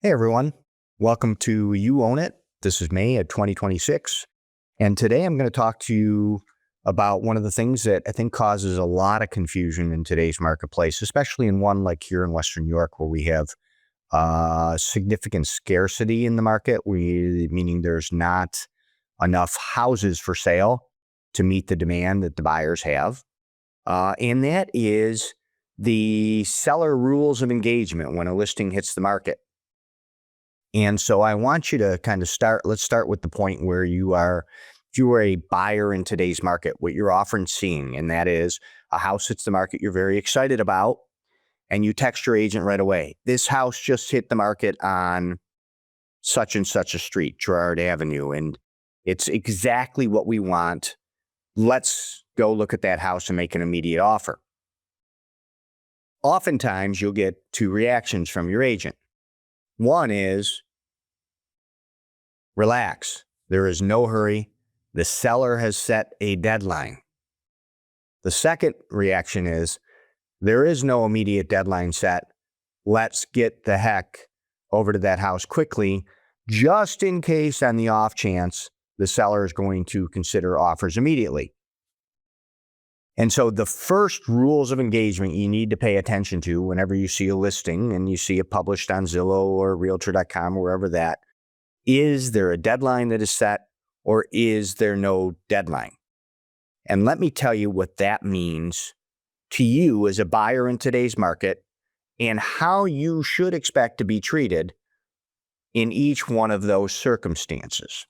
Hey everyone, welcome to You Own It. This is May of 2026, and today I'm going to talk to you about one of the things that I think causes a lot of confusion in today's marketplace, especially in one like here in Western New York where we have significant scarcity in the market, meaning there's not enough houses for sale to meet the demand that the buyers have. And that is the seller rules of engagement when a listing hits the market. And so I want you to kind of let's start with the point where if you are a buyer in today's market, what you're often seeing, and that is a house hits the market you're very excited about, and you text your agent right away. This house just hit the market on such and such a street, Girard Avenue, and it's exactly what we want. Let's go look at that house and make an immediate offer. Oftentimes, you'll get two reactions from your agent. One is, relax. There is no hurry. The seller has set a deadline. The second reaction is, there is no immediate deadline set. Let's get the heck over to that house quickly, just in case on the off chance the seller is going to consider offers immediately. And so the first rules of engagement you need to pay attention to whenever you see a listing and you see it published on Zillow or Realtor.com or wherever that, is there a deadline that is set or is there no deadline? And let me tell you what that means to you as a buyer in today's market and how you should expect to be treated in each one of those circumstances.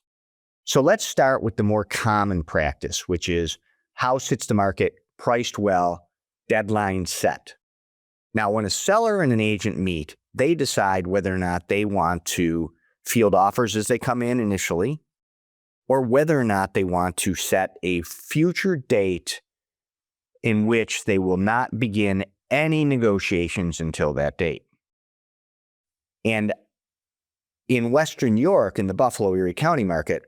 So let's start with the more common practice, which is house hits the market, priced well, deadline set. Now, when a seller and an agent meet, they decide whether or not they want to field offers as they come in initially, or whether or not they want to set a future date in which they will not begin any negotiations until that date. And in Western New York, in the Buffalo Erie County market,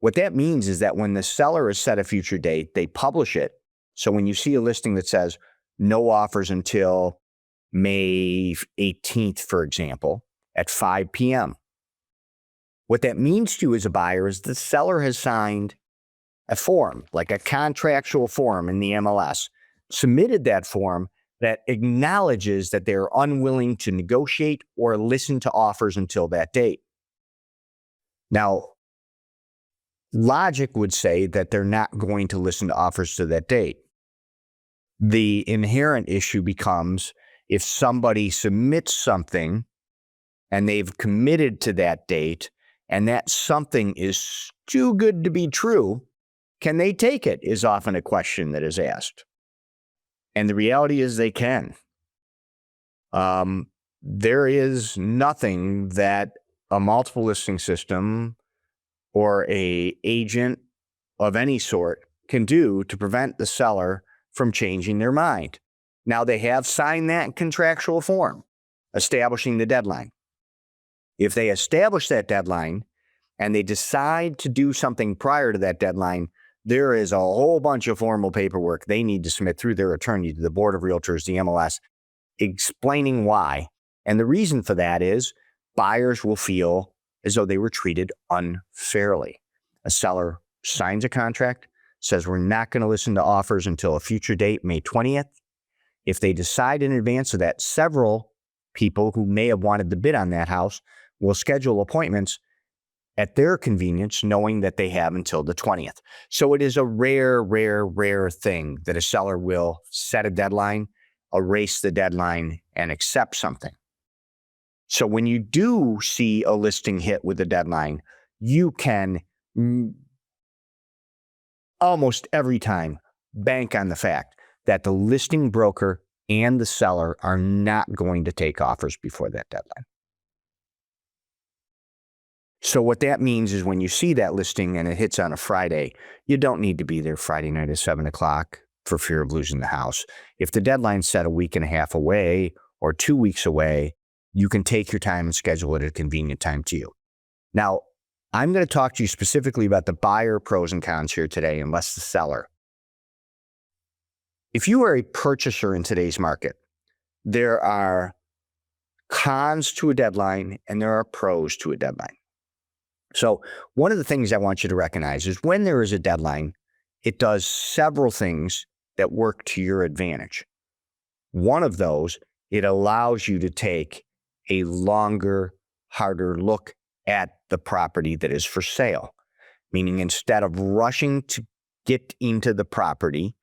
what that means is that when the seller has set a future date, they publish it. So when you see a listing that says no offers until May 18th, for example, at 5 p.m., what that means to you as a buyer is the seller has signed a form, like a contractual form in the MLS, submitted that form that acknowledges that they're unwilling to negotiate or listen to offers until that date. Now, logic would say that they're not going to listen to offers to that date. The inherent issue becomes if somebody submits something and they've committed to that date and that something is too good to be true, can they take it is often a question that is asked. And the reality is they can. There is nothing that a multiple listing system or an agent of any sort can do to prevent the seller from changing their mind. Now, they have signed that contractual form establishing the deadline. If they establish that deadline and they decide to do something prior to that deadline, there is a whole bunch of formal paperwork they need to submit through their attorney to the Board of Realtors, the MLS, explaining why. And the reason for that is buyers will feel as though they were treated unfairly. A seller signs a contract, says we're not going to listen to offers until a future date, May 20th. If they decide in advance of that, several people who may have wanted to bid on that house will schedule appointments at their convenience, knowing that they have until the 20th. So it is a rare thing that a seller will set a deadline, erase the deadline, and accept something. So when you do see a listing hit with a deadline, you can almost every time bank on the fact that the listing broker and the seller are not going to take offers before that deadline. So what that means is when you see that listing and it hits on a Friday, you don't need to be there Friday night at 7 o'clock for fear of losing the house. If the deadline's set a week and a half away or 2 weeks away, you can take your time and schedule it at a convenient time to you. Now, I'm going to talk to you specifically about the buyer pros and cons here today and less the seller. If you are a purchaser in today's market, there are cons to a deadline and there are pros to a deadline. So one of the things I want you to recognize is when there is a deadline, it does several things that work to your advantage. One of those, it allows you to take a longer, harder look at the property that is for sale. Meaning instead of rushing to get into the property,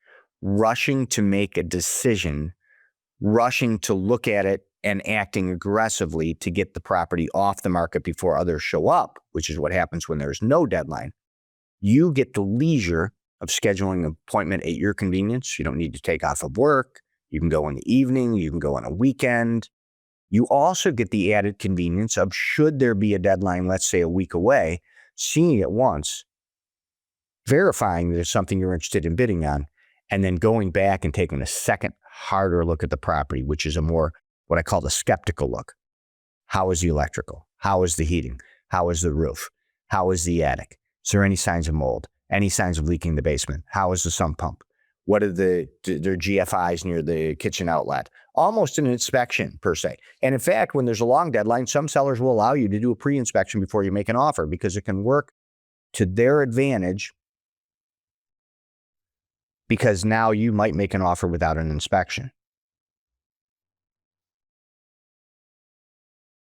rushing to make a decision, rushing to look at it and acting aggressively to get the property off the market before others show up, which is what happens when there's no deadline, you get the leisure of scheduling an appointment at your convenience. You don't need to take off of work. You can go in the evening. You can go on a weekend. You also get the added convenience of, should there be a deadline, let's say a week away, seeing it once, verifying that it's something you're interested in bidding on, and then going back and taking a second, harder look at the property, which is a more, what I call the skeptical look. How is the electrical? How is the heating? How is the roof? How is the attic? Is there any signs of mold? Any signs of leaking in the basement? How is the sump pump? What are their GFIs near the kitchen outlet? Almost an inspection per se. And in fact, when there's a long deadline, some sellers will allow you to do a pre-inspection before you make an offer because it can work to their advantage, because now you might make an offer without an inspection.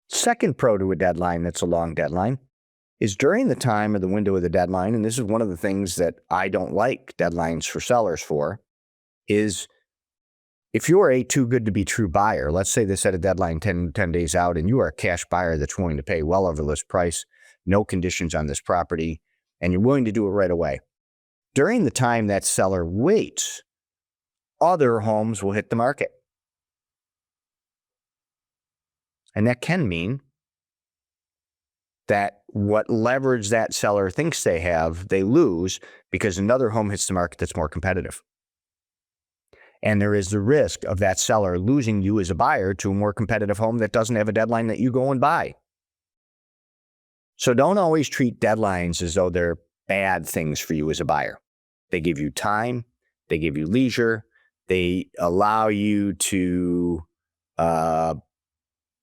Second pro to a deadline that's a long deadline is during the time of the window of the deadline, and this is one of the things that I don't like deadlines for sellers for, is if you're a too good to be true buyer, let's say they set a deadline 10 days out and you are a cash buyer that's willing to pay well over list price, no conditions on this property, and you're willing to do it right away. During the time that seller waits, other homes will hit the market. And that can mean that what leverage that seller thinks they have, they lose because another home hits the market that's more competitive. And there is the risk of that seller losing you as a buyer to a more competitive home that doesn't have a deadline that you go and buy. So don't always treat deadlines as though they're bad things for you as a buyer. They give you time, they give you leisure, they allow you to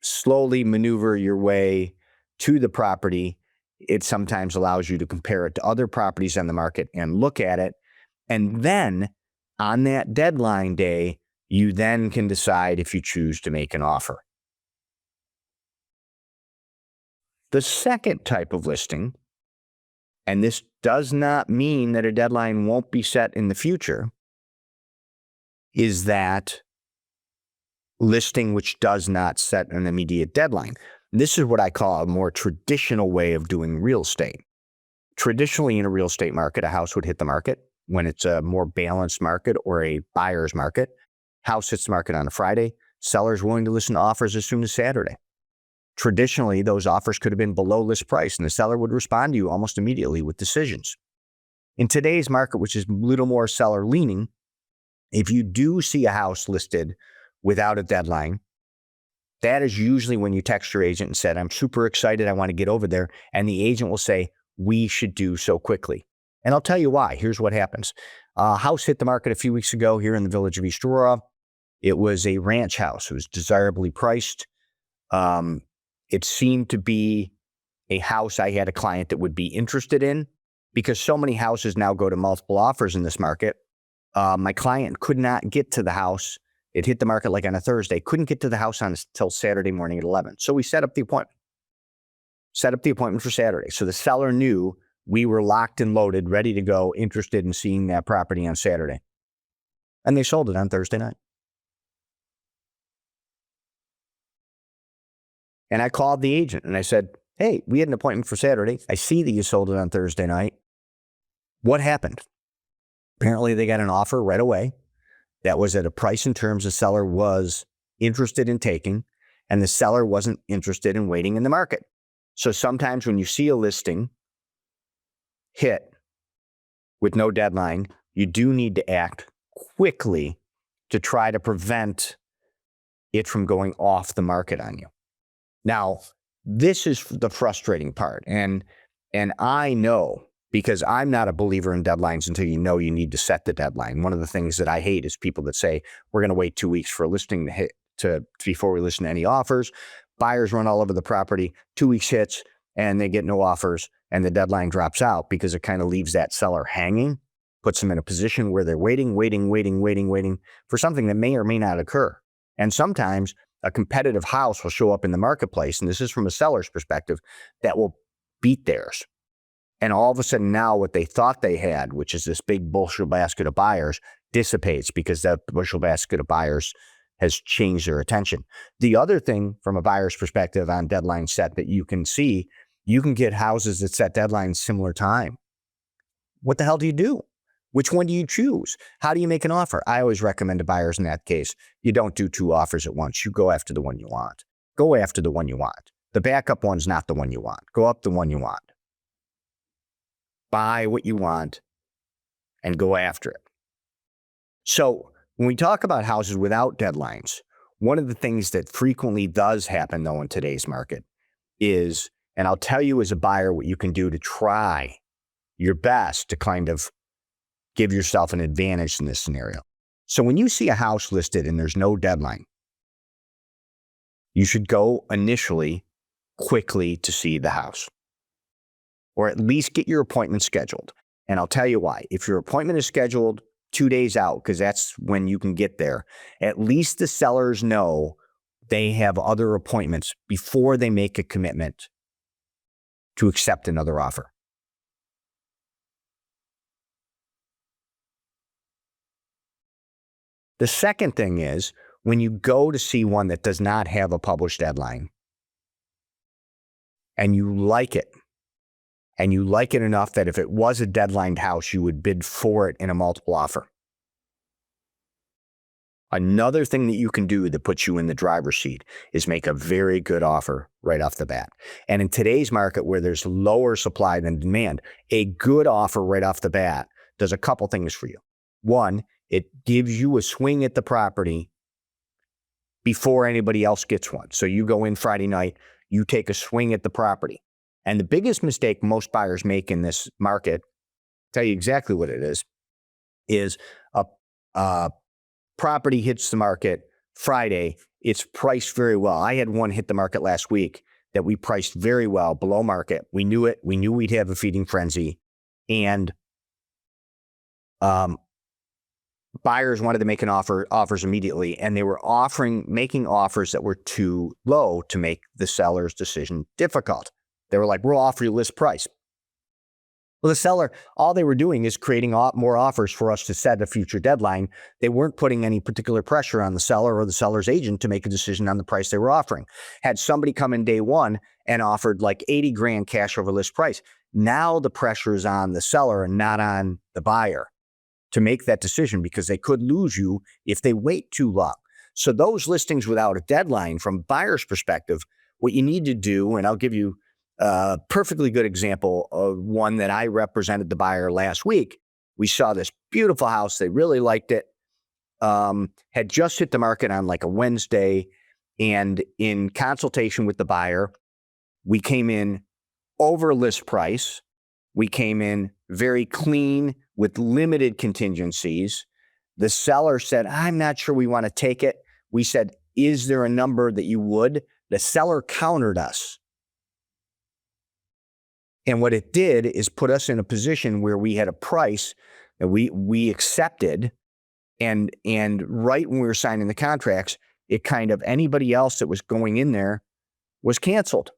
slowly maneuver your way to the property. It sometimes allows you to compare it to other properties on the market and look at it. And then on that deadline day, you then can decide if you choose to make an offer. The second type of listing, and this does not mean that a deadline won't be set in the future, is that listing which does not set an immediate deadline. This is what I call a more traditional way of doing real estate. Traditionally in a real estate market, a house would hit the market when it's a more balanced market or a buyer's market. House hits the market on a Friday. Sellers willing to listen to offers as soon as Saturday. Traditionally, those offers could have been below list price and the seller would respond to you almost immediately with decisions. In today's market, which is a little more seller leaning, if you do see a house listed without a deadline, that is usually when you text your agent and said, I'm super excited, I want to get over there. And the agent will say, we should do so quickly. And I'll tell you why. Here's what happens. A house hit the market a few weeks ago here in the village of East Aurora. It was a ranch house. It was desirably priced. It seemed to be a house I had a client that would be interested in because so many houses now go to multiple offers in this market. My client could not get to the house. It hit the market like on a Thursday. Couldn't get to the house until Saturday morning at 11. So we set up the appointment. Set up the appointment for Saturday. So the seller knew we were locked and loaded, ready to go, interested in seeing that property on Saturday. And they sold it on Thursday night. And I called the agent and I said, hey, we had an appointment for Saturday. I see that you sold it on Thursday night. What happened? Apparently they got an offer right away that was at a price and terms the seller was interested in taking, and the seller wasn't interested in waiting in the market. So sometimes when you see a listing hit with no deadline, you do need to act quickly to try to prevent it from going off the market on you. Now, this is the frustrating part. And I know, because I'm not a believer in deadlines until you know you need to set the deadline. One of the things that I hate is people that say, we're going to wait 2 weeks for a listing to hit. before we listen to any offers. Buyers run all over the property, 2 weeks hits, and they get no offers, and the deadline drops out because it kind of leaves that seller hanging, puts them in a position where they're waiting for something that may or may not occur. And sometimes a competitive house will show up in the marketplace, and this is from a seller's perspective, that will beat theirs. And all of a sudden now what they thought they had, which is this big bushel basket of buyers, dissipates because that bushel basket of buyers has changed their attention. The other thing from a buyer's perspective on deadline set that you can see, you can get houses that set deadlines similar time. What the hell do you do? Which one do you choose? How do you make an offer? I always recommend to buyers in that case, you don't do 2 offers at once. You go after the one you want. Go after the one you want. The backup one's not the one you want. Go up the one you want. Buy what you want and go after it. So when we talk about houses without deadlines, one of the things that frequently does happen though in today's market is, and I'll tell you as a buyer what you can do to try your best to kind of give yourself an advantage in this scenario. So when you see a house listed and there's no deadline, you should go initially quickly to see the house, or at least get your appointment scheduled. And I'll tell you why. If your appointment is scheduled 2 days out, because that's when you can get there, at least the sellers know they have other appointments before they make a commitment to accept another offer. The second thing is, when you go to see one that does not have a published deadline, and you like it enough that if it was a deadlined house, you would bid for it in a multiple offer. Another thing that you can do that puts you in the driver's seat is make a very good offer right off the bat. And in today's market where there's lower supply than demand, a good offer right off the bat does a couple things for you. One, it gives you a swing at the property before anybody else gets one. So you go in Friday night, you take a swing at the property. And the biggest mistake most buyers make in this market, tell you exactly what it is a property hits the market Friday. It's priced very well. I had one hit the market last week that we priced very well below market. We knew it. We knew we'd have a feeding frenzy. And buyers wanted to make offers immediately, and they were making offers that were too low to make the seller's decision difficult. They were like, we'll offer you list price. Well, the seller, all they were doing is creating more offers for us to set a future deadline. They weren't putting any particular pressure on the seller or the seller's agent to make a decision on the price they were offering. Had somebody come in day one and offered like 80 grand cash over list price, now the pressure is on the seller and not on the buyer to make that decision, because they could lose you if they wait too long. So those listings without a deadline, from a buyer's perspective, what you need to do, and I'll give you a perfectly good example of one that I represented the buyer last week. We saw this beautiful house. They really liked it. Had just hit the market on like a Wednesday. And in consultation with the buyer, we came in over list price. We came in very clean with limited contingencies. The seller said, I'm not sure we want to take it. We said, is there a number that you would? The seller countered us. And what it did is put us in a position where we had a price that we accepted. And right when we were signing the contracts, it kind of, anybody else that was going in there was canceled,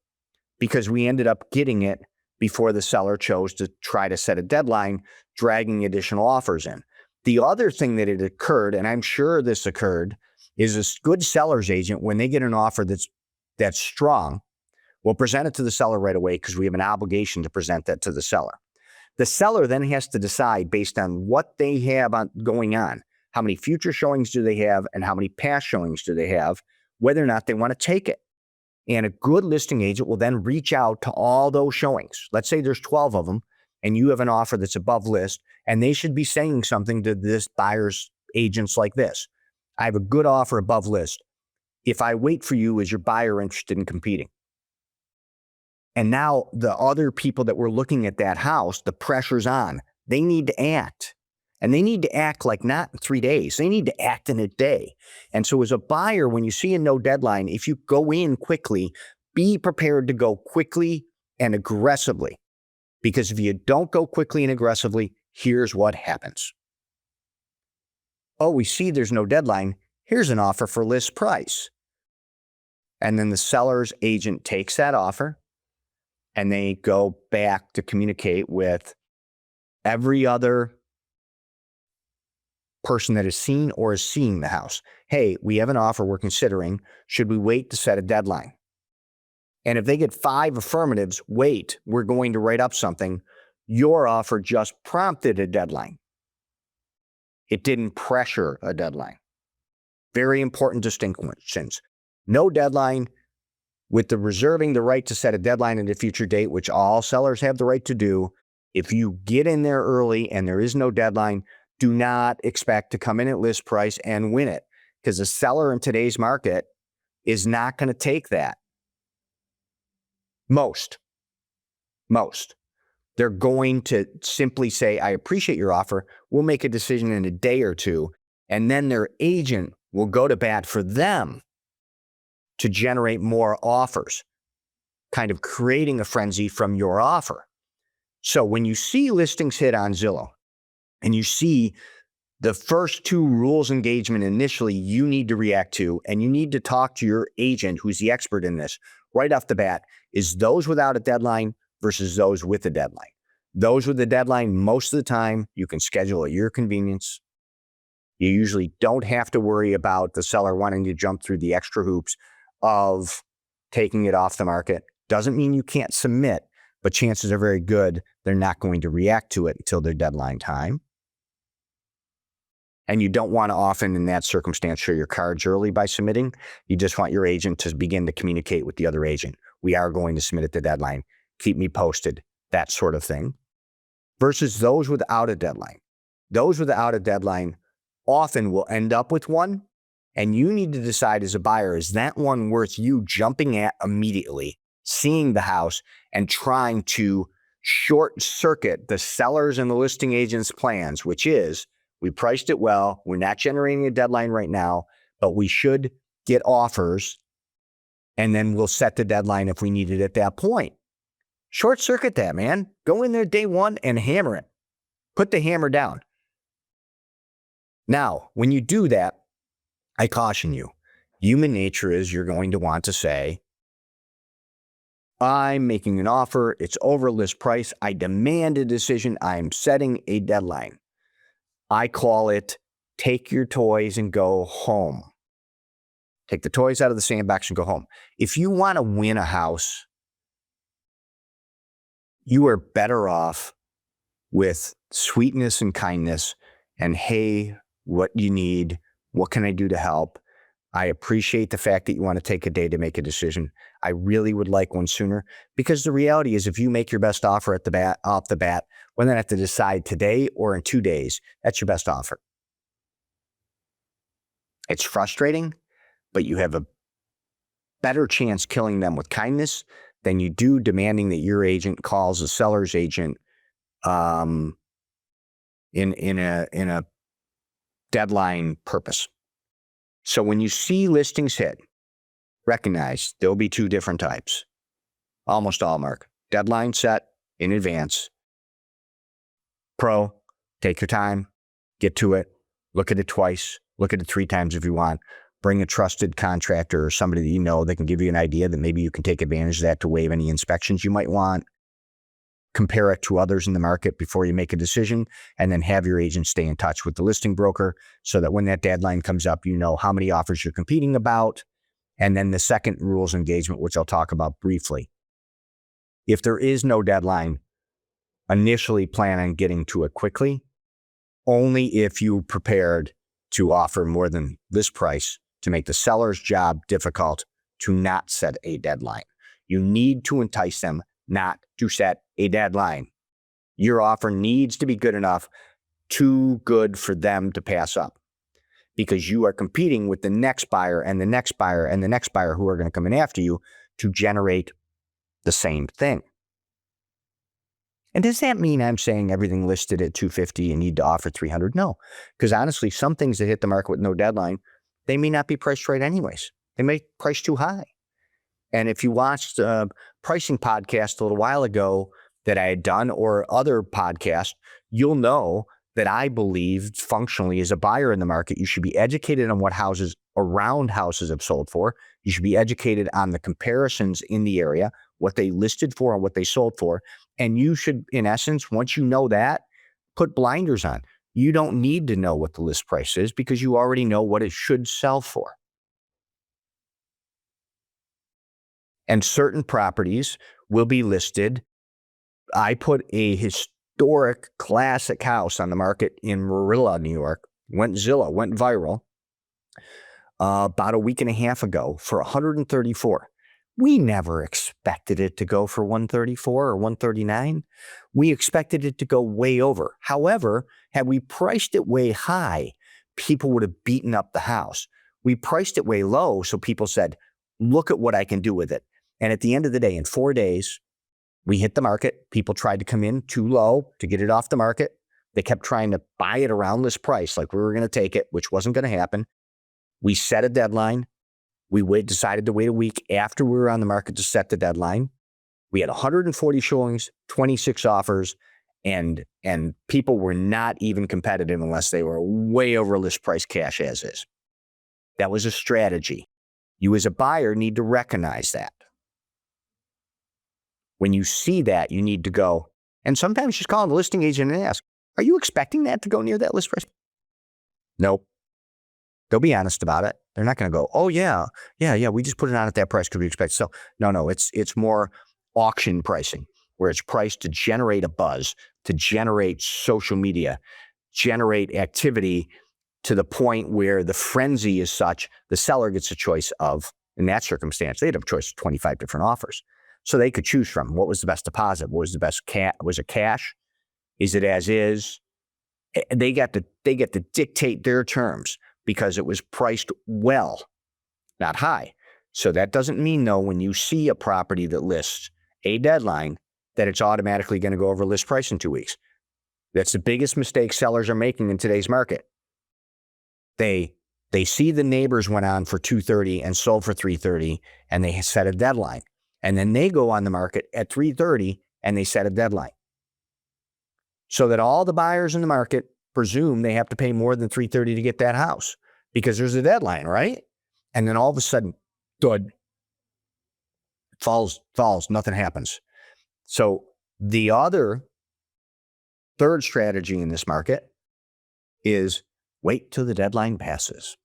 because we ended up getting it before the seller chose to try to set a deadline, dragging additional offers in. The other thing that had occurred, and I'm sure this occurred, is a good seller's agent, when they get an offer that's strong, will present it to the seller right away, because we have an obligation to present that to the seller. The seller then has to decide, based on what they have going on, how many future showings do they have and how many past showings do they have, whether or not they want to take it. And a good listing agent will then reach out to all those showings. Let's say there's 12 of them and you have an offer that's above list, and they should be saying something to this buyer's agents like this: I have a good offer above list. If I wait for you, is your buyer interested in competing? And now the other people that were looking at that house, the pressure's on. They need to act. And they need to act like not in 3 days. They need to act in a day. And so as a buyer, when you see a no deadline, if you go in quickly, be prepared to go quickly and aggressively. Because if you don't go quickly and aggressively, here's what happens. Oh, we see there's no deadline. Here's an offer for list price. And then the seller's agent takes that offer and they go back to communicate with every other person that has seen or is seeing the house. Hey, we have an offer we're considering. Should we wait to set a deadline? And if they get 5 affirmatives, wait, we're going to write up something. Your offer just prompted a deadline. It didn't pressure a deadline. Very important distinctions. No deadline with the reserving the right to set a deadline at a future date, which all sellers have the right to do. If you get in there early and there is no deadline, do not expect to come in at list price and win it, because a seller in today's market is not going to take that. Most. They're going to simply say, I appreciate your offer. We'll make a decision in a day or two. And then their agent will go to bat for them to generate more offers, kind of creating a frenzy from your offer. So when you see listings hit on Zillow and you see the first 2 rules engagement initially you need to react to, and you need to talk to your agent who's the expert in this right off the bat, is those without a deadline versus those with a deadline. Those with the deadline, most of the time, you can schedule at your convenience. You usually don't have to worry about the seller wanting to jump through the extra hoops of taking it off the market. Doesn't mean you can't submit, but chances are very good they're not going to react to it until their deadline time. And you don't want to often, in that circumstance, show your cards early by submitting. You just want your agent to begin to communicate with the other agent. We are going to submit at the deadline. Keep me posted, that sort of thing. Versus those without a deadline. Those without a deadline often will end up with one, and you need to decide as a buyer, is that one worth you jumping at immediately, seeing the house, and trying to short circuit the sellers and the listing agent's plans, which is, we priced it well, we're not generating a deadline right now, but we should get offers, and then we'll set the deadline if we need it at that point. Short circuit that, man. Go in there day one and hammer it. Put the hammer down. Now, when you do that, I caution you. Human nature is you're going to want to say, I'm making an offer. It's over list price. I demand a decision. I'm setting a deadline. I call it take your toys and go home. Take the toys out of the sandbox and go home. If you want to win a house, you are better off with sweetness and kindness and, hey, what you need, what can I do to help? I appreciate the fact that you want to take a day to make a decision. I really would like one sooner, because the reality is if you make your best offer off the bat, we're going to have to decide today or in 2 days. That's your best offer. It's frustrating, but you have a better chance killing them with kindness than you do demanding that your agent calls the seller's agent in a deadline purpose. So when you see listings hit, recognize there'll be 2 different types. Almost all, Mark. Deadline set in advance. Pro, take your time, get to it, look at it twice, look at it 3 times if you want. Bring a trusted contractor or somebody that you know that can give you an idea that maybe you can take advantage of that to waive any inspections you might want. Compare it to others in the market before you make a decision, and then have your agent stay in touch with the listing broker so that when that deadline comes up, you know how many offers you're competing about. And then the second rules engagement, which I'll talk about briefly. If there is no deadline, initially plan on getting to it quickly, only if you prepared to offer more than list price to make the seller's job difficult to not set a deadline. You need to entice them not to set a deadline. Your offer needs to be good enough, too good for them to pass up, because you are competing with the next buyer and the next buyer and the next buyer who are going to come in after you to generate the same thing. And does that mean I'm saying everything listed at $250 you need to offer $300? No, because honestly, some things that hit the market with no deadline, they may not be priced right anyways. They may price too high. And if you watched a pricing podcast a little while ago that I had done or other podcasts, you'll know that I believe functionally as a buyer in the market, you should be educated on what houses around houses have sold for. You should be educated on the comparisons in the area, what they listed for and what they sold for. And you should, in essence, once you know that, put blinders on. You don't need to know what the list price is because you already know what it should sell for. And certain properties will be listed. I put a historic classic house on the market in Marilla, New York. Went Zillow, went viral about a week and a half ago for $134. We never expected it to go for $134 or $139. We expected it to go way over. However, had we priced it way high, people would have beaten up the house. We priced it way low, so people said, look at what I can do with it. And at the end of the day, in 4 days, we hit the market. People tried to come in too low to get it off the market. They kept trying to buy it around this price, like we were going to take it, which wasn't going to happen. We set a deadline. We decided to wait a week after we were on the market to set the deadline. We had 140 showings, 26 offers, and people were not even competitive unless they were way over list price cash as is. That was a strategy. You as a buyer need to recognize that. When you see that, you need to go, and sometimes just call the listing agent and ask, are you expecting that to go near that list price? Nope. They'll be honest about it. They're not going to go, oh, yeah, we just put it on at that price because we expect so. No, it's more auction pricing, where it's priced to generate a buzz, to generate social media, generate activity to the point where the frenzy is such, the seller gets a choice of, in that circumstance, they'd have a choice of 25 different offers. So they could choose from what was the best deposit, what was the best was it cash? Is it as is? They get to dictate their terms because it was priced well, not high. So that doesn't mean, though, when you see a property that lists a deadline, that it's automatically going to go over list price in 2 weeks. That's the biggest mistake sellers are making in today's market. They see the neighbors went on for $230 and sold for $330, and they set a deadline. And then they go on the market at $330 and they set a deadline. So that all the buyers in the market presume they have to pay more than $330 to get that house because there's a deadline, right? And then all of a sudden, thud, falls, nothing happens. So the third strategy in this market is wait till the deadline passes.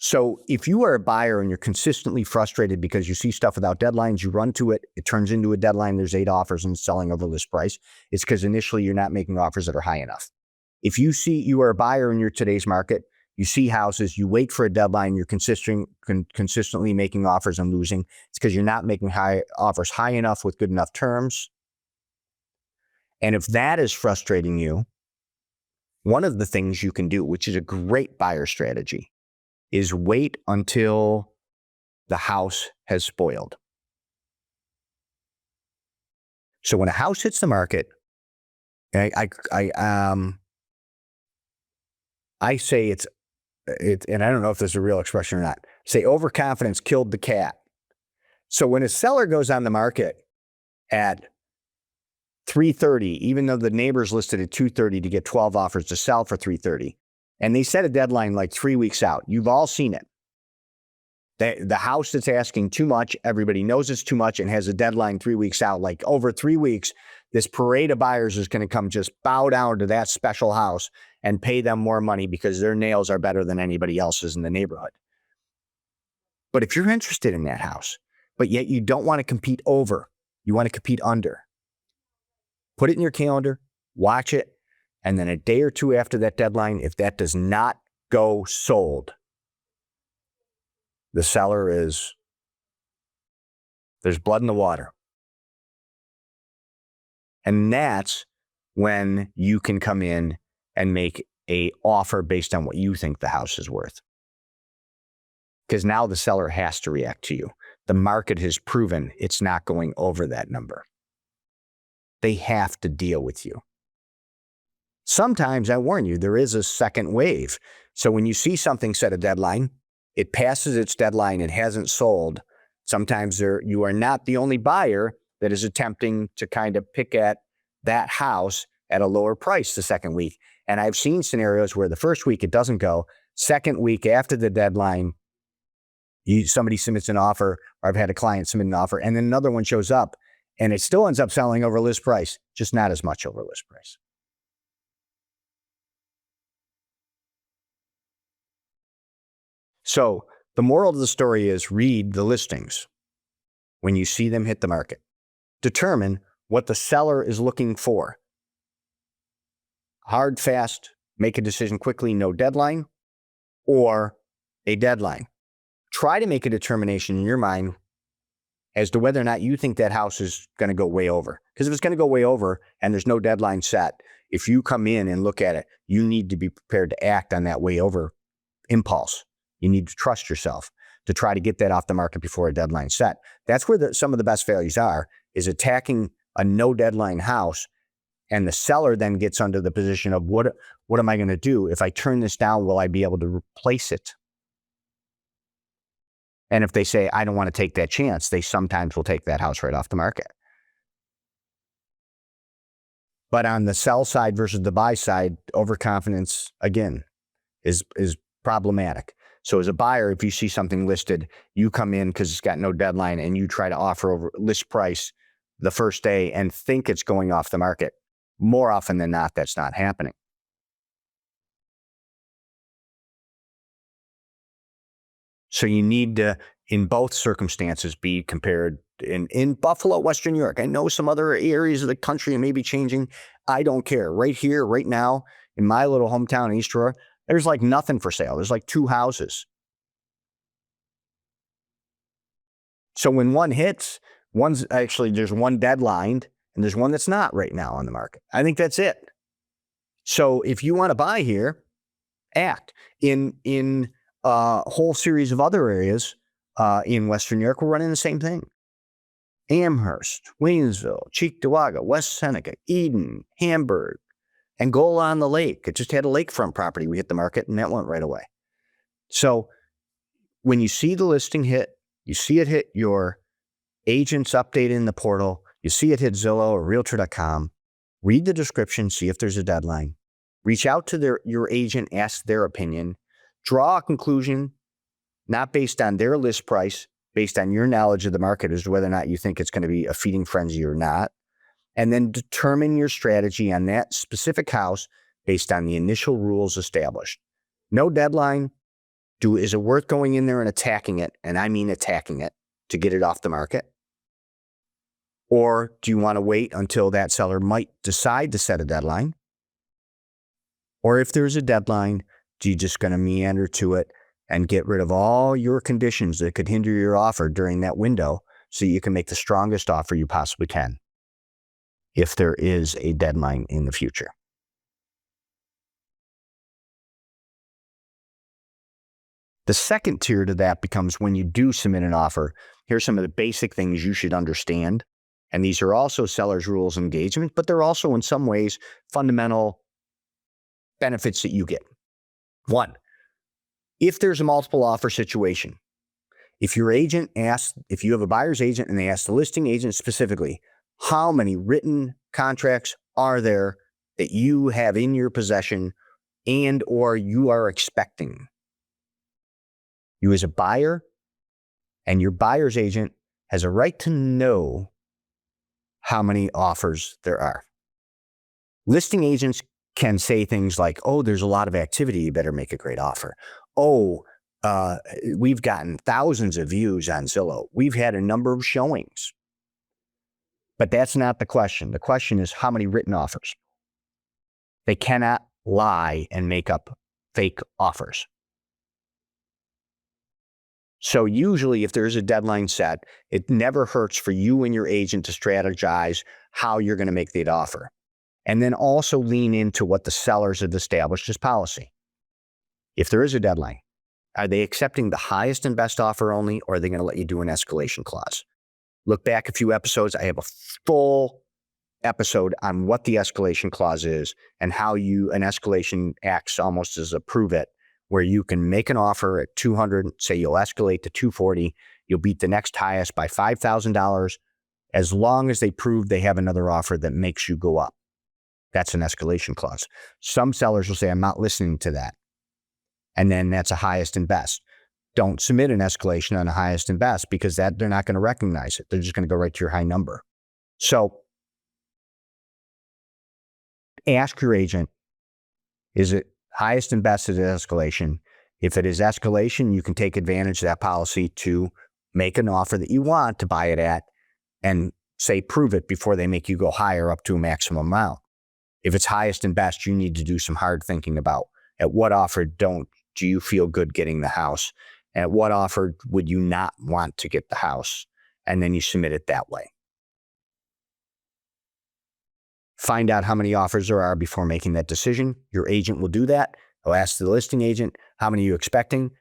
So if you are a buyer and you're consistently frustrated because you see stuff without deadlines, you run to it, it turns into a deadline, there's 8 offers and selling over list price, it's because initially you're not making offers that are high enough. If you are a buyer in your today's market, you see houses, you wait for a deadline, you're consistently making offers and losing, it's because you're not making offers high enough with good enough terms. And if that is frustrating you, one of the things you can do, which is a great buyer strategy, is wait until the house has spoiled. So when a house hits the market, I say it's, and I don't know if there's a real expression or not, say overconfidence killed the cat. So when a seller goes on the market at $330, even though the neighbors listed at $230 to get 12 offers to sell for $330, and they set a deadline like 3 weeks out. You've all seen it. The house that's asking too much, everybody knows it's too much and has a deadline 3 weeks out. Like over 3 weeks, this parade of buyers is going to come just bow down to that special house and pay them more money because their nails are better than anybody else's in the neighborhood. But if you're interested in that house, but yet you don't want to compete over, you want to compete under, put it in your calendar, watch it, and then a day or two after that deadline, if that does not go sold, the seller there's blood in the water. And that's when you can come in and make an offer based on what you think the house is worth. Because now the seller has to react to you. The market has proven it's not going over that number. they have to deal with you. Sometimes, I warn you, there is a second wave. So when you see something set a deadline, it passes its deadline, it hasn't sold. Sometimes you are not the only buyer that is attempting to kind of pick at that house at a lower price the second week. And I've seen scenarios where the first week it doesn't go. Second week after the deadline, somebody submits an offer, or I've had a client submit an offer, and then another one shows up, and it still ends up selling over list price, just not as much over list price. So the moral of the story is read the listings when you see them hit the market. Determine what the seller is looking for. Hard, fast, make a decision quickly, no deadline, or a deadline. Try to make a determination in your mind as to whether or not you think that house is going to go way over. Because if it's going to go way over and there's no deadline set, if you come in and look at it, you need to be prepared to act on that way over impulse. You need to trust yourself to try to get that off the market before a deadline set. That's where some of the best values are, is attacking a no deadline house, and the seller then gets under the position of what am I going to do? If I turn this down, will I be able to replace it? And if they say, I don't want to take that chance, they sometimes will take that house right off the market. But on the sell side versus the buy side, overconfidence, again, is problematic. So as a buyer, if you see something listed, you come in because it's got no deadline and you try to offer over list price the first day and think it's going off the market. More often than not, that's not happening. So you need to, in both circumstances, be compared. In Buffalo, Western New York, I know some other areas of the country may be changing. I don't care. Right here, right now, in my little hometown, East Aurora, there's like nothing for sale. There's like 2 houses. So when one hits, there's one deadlined and there's one that's not right now on the market. I think that's it. So if you want to buy here, act. In a whole series of other areas in Western New York, we're running the same thing. Amherst, Waynesville, Cheektowaga, West Seneca, Eden, Hamburg, Angola on the Lake. It just had a lakefront property. We hit the market and that went right away. So when you see the listing hit, you see it hit your agent's update in the portal, you see it hit Zillow or Realtor.com, read the description, see if there's a deadline. Reach out to your agent, ask their opinion. Draw a conclusion, not based on their list price, based on your knowledge of the market as to whether or not you think it's going to be a feeding frenzy or not. And then determine your strategy on that specific house based on the initial rules established. No deadline. Is it worth going in there and attacking it? And I mean attacking it to get it off the market. Or do you want to wait until that seller might decide to set a deadline? Or if there's a deadline, do you just going to meander to it and get rid of all your conditions that could hinder your offer during that window so you can make the strongest offer you possibly can if there is a deadline in the future? The second tier to that becomes when you do submit an offer. Here's some of the basic things you should understand. And these are also seller's rules of engagement, but they're also in some ways fundamental benefits that you get. 1, if there's a multiple offer situation, if you have a buyer's agent and they ask the listing agent specifically, how many written contracts are there that you have in your possession and or you are expecting? You as a buyer and your buyer's agent has a right to know how many offers there are. Listing agents can say things like, oh, there's a lot of activity, you better make a great offer. Oh, we've gotten thousands of views on Zillow. We've had a number of showings. But that's not the question. The question is how many written offers. They cannot lie and make up fake offers. So usually if there's a deadline set, it never hurts for you and your agent to strategize how you're going to make that offer. And then also lean into what the sellers have established as policy. If there is a deadline, are they accepting the highest and best offer only, or are they going to let you do an escalation clause? Look back a few episodes. I have a full episode on what the escalation clause is and how an escalation acts almost as a prove it, where you can make an offer at 200, say you'll escalate to 240, you'll beat the next highest by $5,000 as long as they prove they have another offer that makes you go up. That's an escalation clause. Some sellers will say, I'm not listening to that. And then that's a highest and best. Don't submit an escalation on a highest and best because they're not going to recognize it. They're just going to go right to your high number. So ask your agent, is it highest and best as escalation? If it is escalation, you can take advantage of that policy to make an offer that you want to buy it at and say, prove it before they make you go higher up to a maximum amount. If it's highest and best, you need to do some hard thinking about at what offer do you feel good getting the house? At what offer would you not want to get the house? And then you submit it that way. Find out how many offers there are before making that decision. Your agent will do that. He'll ask the listing agent, how many are you expecting?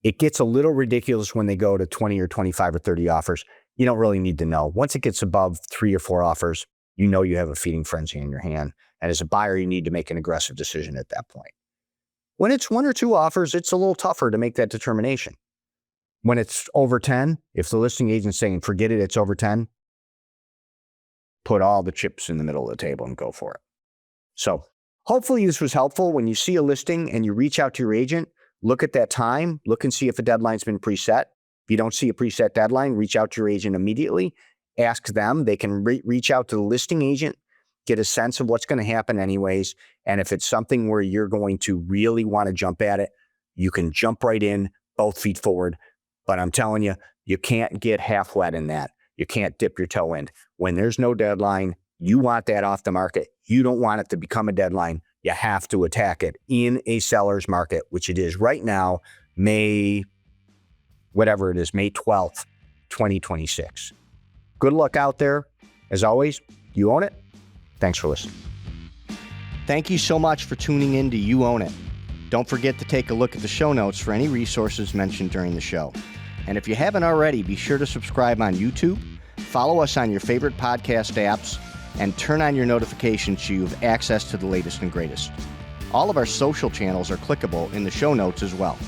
It gets a little ridiculous when they go to 20 or 25 or 30 offers. You don't really need to know. Once it gets above 3 or 4 offers, you know you have a feeding frenzy in your hand. And as a buyer, you need to make an aggressive decision at that point. When it's 1 or 2 offers, it's a little tougher to make that determination. When it's over 10, if the listing agent's saying, forget it, it's over 10, put all the chips in the middle of the table and go for it. So hopefully this was helpful. When you see a listing and you reach out to your agent, look at that time, look and see if a deadline's been preset. If you don't see a preset deadline, reach out to your agent immediately. Ask them. They can reach out to the listing agent, get a sense of what's going to happen anyways. And if it's something where you're going to really want to jump at it, you can jump right in, both feet forward. But I'm telling you, you can't get half wet in that. You can't dip your toe in. When there's no deadline, you want that off the market. You don't want it to become a deadline. You have to attack it in a seller's market, which it is right now, May 12th, 2026. Good luck out there. As always, you own it. Thanks for listening. Thank you so much for tuning in to You Own It. Don't forget to take a look at the show notes for any resources mentioned during the show. And if you haven't already, be sure to subscribe on YouTube, follow us on your favorite podcast apps, and turn on your notifications so you have access to the latest and greatest. All of our social channels are clickable in the show notes as well.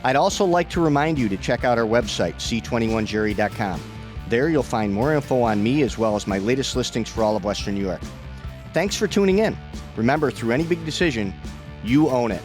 I'd also like to remind you to check out our website, c21jerry.com. There you'll find more info on me as well as my latest listings for all of Western New York. Thanks for tuning in. Remember, through any big decision, you own it.